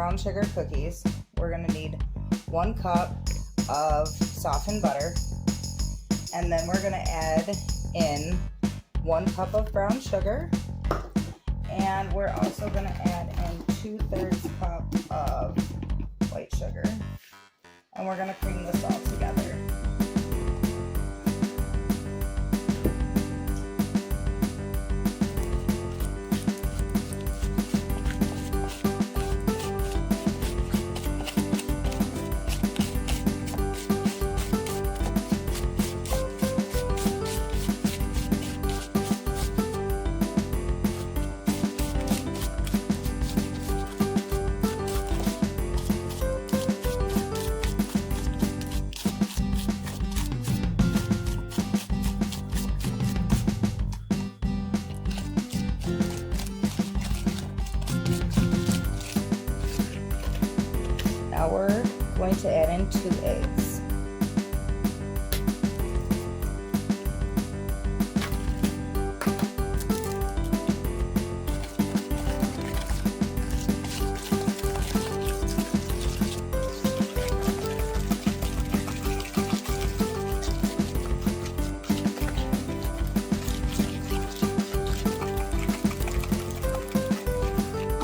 brown sugar cookies, we're gonna need 1 cup of softened butter, and then we're gonna add in 1 cup of brown sugar, and we're also gonna add in 2/3 cup of white sugar, and we're gonna cream this all together. Now we're going to add in 2 eggs.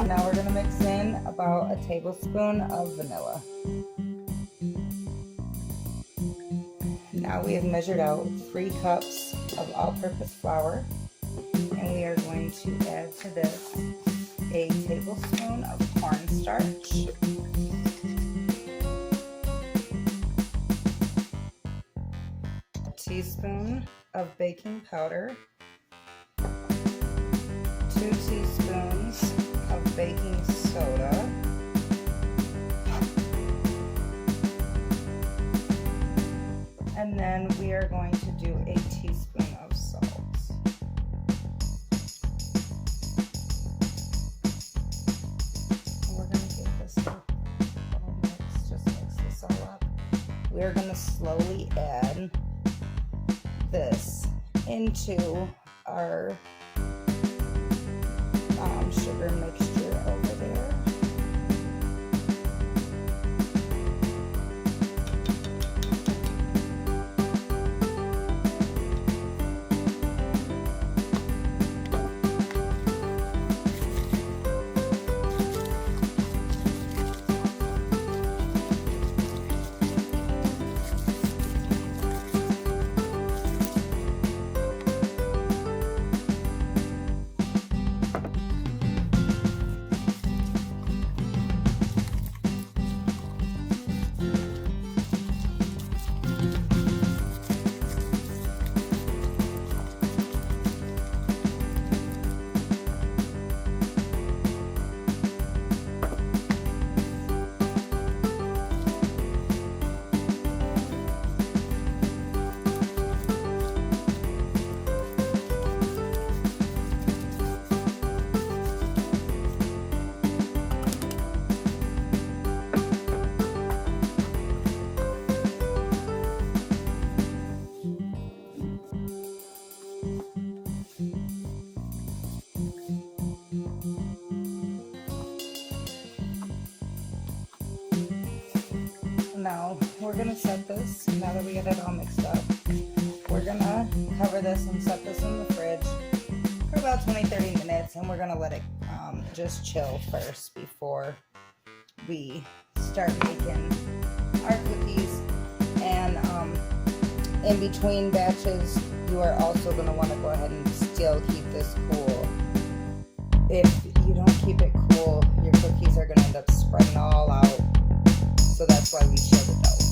Now we're going to mix in about a tablespoon of vanilla. Now we have measured out 3 cups of all-purpose flour, and we are going to add to this a tablespoon of cornstarch, a teaspoon of baking powder, 2 teaspoons of baking soda, and then we are going to do a teaspoon of salt. And we're going to give this a little mix, just mix this all up. We are going to slowly add this into our sugar mixture over there. Now we're going to set this, now that we get it all mixed up, we're going to cover this and set this in the fridge for about 20-30 minutes, and we're going to let it just chill first before we start making our cookies. And in between batches, you are also going to want to go ahead and still keep this cool. If you don't keep it cool, your cookies are going to end up spreading all out. So that's why we chill the dough.